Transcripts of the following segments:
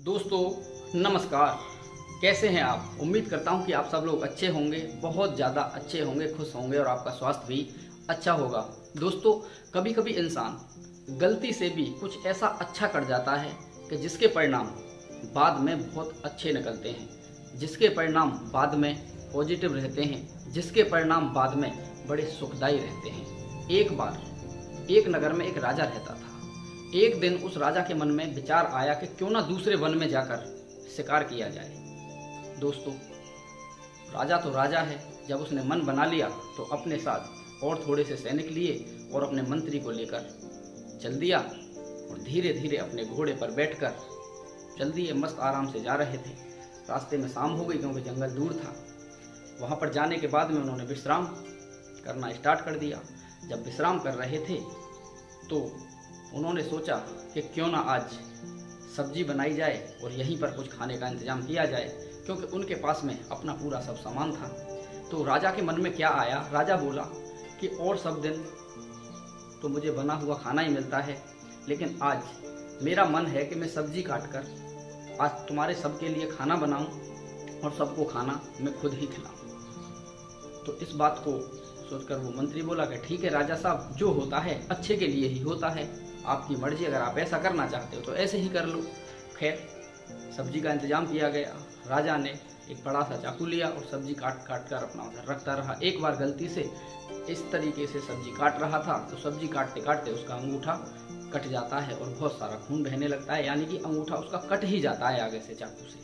दोस्तों नमस्कार। कैसे हैं आप? उम्मीद करता हूं कि आप सब लोग अच्छे होंगे, बहुत ज़्यादा अच्छे होंगे, खुश होंगे और आपका स्वास्थ्य भी अच्छा होगा। दोस्तों कभी कभी इंसान गलती से भी कुछ ऐसा अच्छा कर जाता है कि जिसके परिणाम बाद में बहुत अच्छे निकलते हैं, जिसके परिणाम बाद में पॉजिटिव रहते हैं, जिसके परिणाम बाद में बड़े सुखदायी रहते हैं। एक बार एक नगर में एक राजा रहता था। एक दिन उस राजा के मन में विचार आया कि क्यों ना दूसरे वन में जाकर शिकार किया जाए। दोस्तों राजा तो राजा है, जब उसने मन बना लिया तो अपने साथ और थोड़े से सैनिक लिए और अपने मंत्री को लेकर चल दिया और धीरे धीरे अपने घोड़े पर बैठकर चल दिए। मस्त आराम से जा रहे थे। रास्ते में शाम हो गई क्योंकि जंगल दूर था। वहाँ पर जाने के बाद में उन्होंने विश्राम करना स्टार्ट कर दिया। जब विश्राम कर रहे थे तो उन्होंने सोचा कि क्यों ना आज सब्जी बनाई जाए और यहीं पर कुछ खाने का इंतजाम किया जाए, क्योंकि उनके पास में अपना पूरा सब सामान था। तो राजा के मन में क्या आया, राजा बोला कि और सब दिन तो मुझे बना हुआ खाना ही मिलता है, लेकिन आज मेरा मन है कि मैं सब्जी काट कर आज तुम्हारे सबके लिए खाना बनाऊं और सबको खाना मैं खुद ही खिलाऊं। तो इस बात को सोचकर वो मंत्री बोला कि ठीक है राजा साहब, जो होता है अच्छे के लिए ही होता है, आपकी मर्जी, अगर आप ऐसा करना चाहते हो तो ऐसे ही कर लो। खैर सब्जी का इंतजाम किया गया। राजा ने एक बड़ा सा चाकू लिया और सब्जी काट काट कर अपना उधर रखता रहा। एक बार गलती से इस तरीके से सब्जी काट रहा था तो सब्जी काटते काटते उसका अंगूठा कट जाता है और बहुत सारा खून बहने लगता है, यानी कि अंगूठा उसका कट ही जाता है आगे से चाकू से।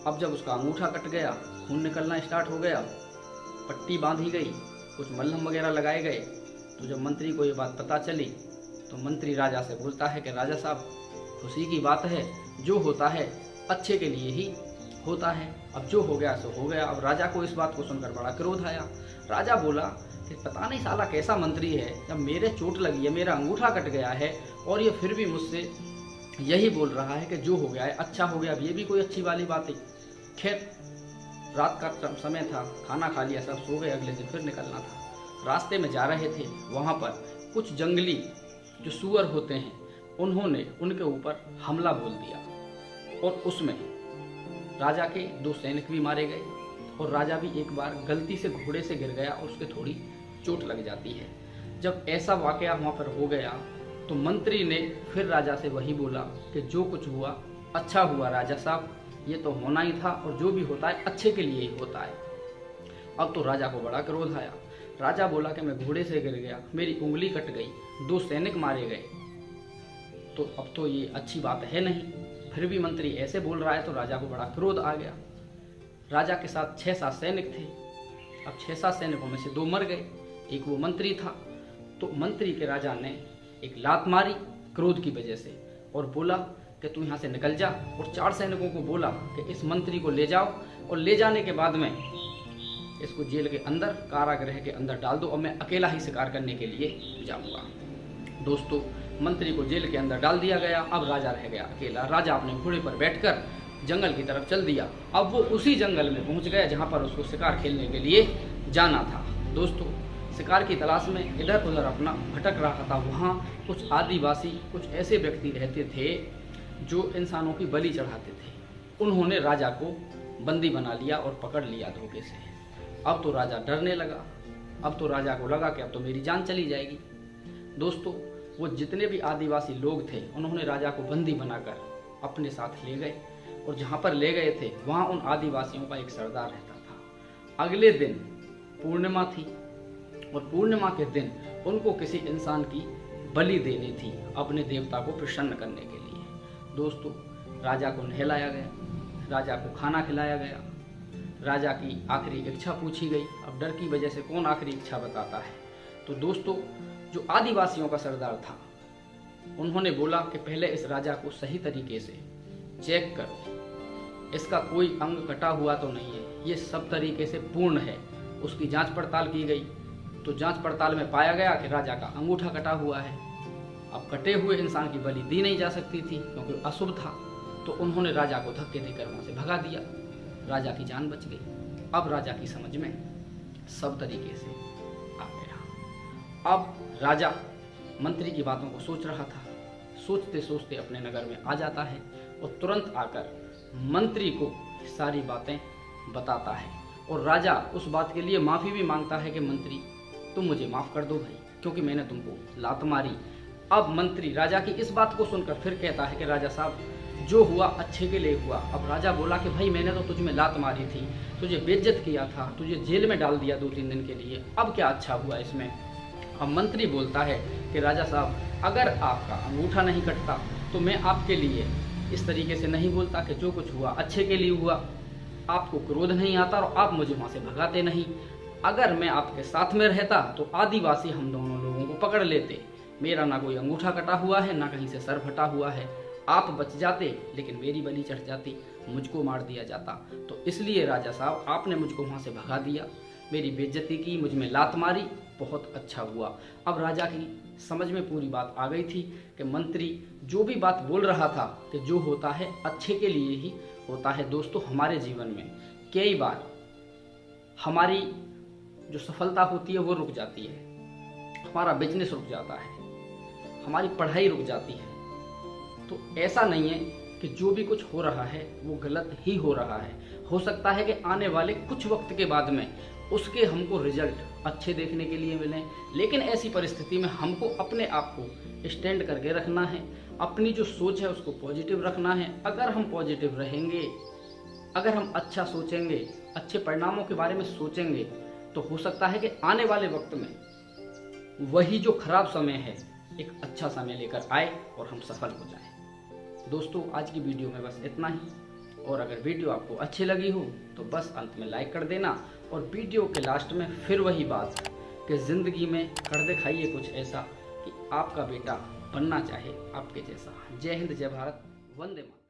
अब जब उसका अंगूठा कट गया, खून निकलना स्टार्ट हो गया, पट्टी बांधी गई, कुछ मलहम वगैरह लगाए गए। तो जब मंत्री को ये बात पता चली तो मंत्री राजा से बोलता है कि राजा साहब, खुशी की बात है, जो होता है अच्छे के लिए ही होता है। अब जो हो गया सो हो गया। अब राजा को इस बात को सुनकर बड़ा क्रोध आया। राजा बोला कि पता नहीं साला कैसा मंत्री है, जब मेरे चोट लगी है, मेरा अंगूठा कट गया है और ये फिर भी मुझसे यही बोल रहा है कि जो हो गया है अच्छा हो गया। अब ये भी कोई अच्छी वाली बात है। खैर रात का समय था, खाना खा लिया, सब सो गए। अगले दिन फिर निकलना था। रास्ते में जा रहे थे, वहाँ पर कुछ जंगली जो सूअर होते हैं उन्होंने उनके ऊपर हमला बोल दिया और उसमें राजा के 2 सैनिक भी मारे गए और राजा भी एक बार गलती से घोड़े से गिर गया और उसके थोड़ी चोट लग जाती है। जब ऐसा वाकया वहाँ पर हो गया तो मंत्री ने फिर राजा से वही बोला कि जो कुछ हुआ अच्छा हुआ राजा साहब, ये तो होना ही था और जो भी होता है अच्छे के लिए ही होता है। अब तो राजा को बड़ा क्रोध आया। राजा बोला कि मैं घोड़े से गिर गया, मेरी उंगली कट गई, 2 सैनिक मारे गए, तो अब तो ये अच्छी बात है नहीं। फिर भी मंत्री ऐसे बोल रहा है तो राजा को बड़ा क्रोध आ गया। राजा के साथ 6-7 सैनिक थे। अब 6-7 सैनिकों में से 2 मर गए, एक वो मंत्री था। तो मंत्री के राजा ने एक लात मारी क्रोध की वजह से और बोला कि तू यहाँ से निकल जा, और 4 सैनिकों को बोला कि इस मंत्री को ले जाओ और ले जाने के बाद में इसको जेल के अंदर, कारागृह के अंदर डाल दो और मैं अकेला ही शिकार करने के लिए जाऊंगा। दोस्तों मंत्री को जेल के अंदर डाल दिया गया। अब राजा रह गया अकेला। राजा अपने घोड़े पर बैठकर जंगल की तरफ चल दिया। अब वो उसी जंगल में पहुंच गया जहां पर उसको शिकार खेलने के लिए जाना था। दोस्तों शिकार की तलाश में इधर उधर अपना भटक रहा था। वहाँ कुछ आदिवासी, कुछ ऐसे व्यक्ति रहते थे जो इंसानों की बलि चढ़ाते थे। उन्होंने राजा को बंदी बना लिया और पकड़ लिया धोखे से। अब तो राजा डरने लगा। अब तो राजा को लगा कि अब तो मेरी जान चली जाएगी। दोस्तों वो जितने भी आदिवासी लोग थे उन्होंने राजा को बंदी बनाकर अपने साथ ले गए और जहाँ पर ले गए थे वहाँ उन आदिवासियों का एक सरदार रहता था। अगले दिन पूर्णिमा थी और पूर्णिमा के दिन उनको किसी इंसान की बलि देनी थी अपने देवता को प्रसन्न करने के लिए। दोस्तों राजा को नहलाया गया, राजा को खाना खिलाया गया, राजा की आखिरी इच्छा पूछी गई। अब डर की वजह से कौन आखिरी इच्छा बताता है। तो दोस्तों जो आदिवासियों का सरदार था उन्होंने बोला कि पहले इस राजा को सही तरीके से चेक करो, इसका कोई अंग कटा हुआ तो नहीं है, ये सब तरीके से पूर्ण है। उसकी जांच पड़ताल की गई तो जांच पड़ताल में पाया गया कि राजा का अंगूठा कटा हुआ है। अब कटे हुए इंसान की बलि दी नहीं जा सकती थी क्योंकि अशुभ था। तो उन्होंने राजा को धक्के देकर वहाँ से भगा दिया। राजा की जान बच गई। अब राजा की समझ में सब तरीके से आ गया। अब राजा मंत्री की बातों को सोच रहा था। सोचते सोचते अपने नगर में आ जाता है और तुरंत आकर मंत्री को सारी बातें बताता है। और राजा उस बात के लिए माफ़ी भी मांगता है कि मंत्री तुम मुझे माफ़ कर दो भाई, क्योंकि मैंने तुमको लात मारी। अब मंत्री राजा की इस बात को सुनकर फिर कहता है कि राजा साहब, जो हुआ अच्छे के लिए हुआ। अब राजा बोला कि भाई मैंने तो तुझ में लात मारी थी, तुझे बेइज्जत किया था, तुझे जेल में डाल दिया 2-3 दिन के लिए, अब क्या अच्छा हुआ इसमें। अब मंत्री बोलता है कि राजा साहब, अगर आपका अंगूठा नहीं कटता तो मैं आपके लिए इस तरीके से नहीं बोलता कि जो कुछ हुआ अच्छे के लिए हुआ। आपको क्रोध नहीं आता और आप मुझे वहाँ से भगाते नहीं। अगर मैं आपके साथ में रहता तो आदिवासी हम दोनों लोगों को पकड़ लेते। मेरा ना कोई अंगूठा कटा हुआ है, ना कहीं से सर फटा हुआ है। आप बच जाते, लेकिन मेरी बलि चढ़ जाती, मुझको मार दिया जाता। तो इसलिए राजा साहब, आपने मुझको वहाँ से भगा दिया, मेरी बेइज्जती की, मुझ में लात मारी, बहुत अच्छा हुआ। अब राजा की समझ में पूरी बात आ गई थी कि मंत्री जो भी बात बोल रहा था कि जो होता है अच्छे के लिए ही होता है। दोस्तों, हमारे जीवन में कई बार हमारी जो सफलता होती है वो रुक जाती है, हमारा बिजनेस रुक जाता है, हमारी पढ़ाई रुक जाती है। तो ऐसा नहीं है कि जो भी कुछ हो रहा है वो गलत ही हो रहा है। हो सकता है कि आने वाले कुछ वक्त के बाद में उसके हमको रिजल्ट अच्छे देखने के लिए मिलें, लेकिन ऐसी परिस्थिति में हमको अपने आप को स्टैंड करके रखना है। अपनी जो सोच है उसको पॉजिटिव रखना है। अगर हम पॉजिटिव रहेंगे, अगर हम अच्छा सोचेंगे, अच्छे परिणामों के बारे में सोचेंगे, तो हो सकता है कि आने वाले वक्त में वही जो खराब समय है एक अच्छा समय लेकर आए और हम सफल हो जाएं। दोस्तों, आज की वीडियो में बस इतना ही। और अगर वीडियो आपको अच्छी लगी हो तो बस अंत में लाइक कर देना। और वीडियो के लास्ट में फिर वही बात कि ज़िंदगी में कर दिखाइए कुछ ऐसा कि आपका बेटा बनना चाहे आपके जैसा। जय हिंद, जय भारत, वंदे मातरम।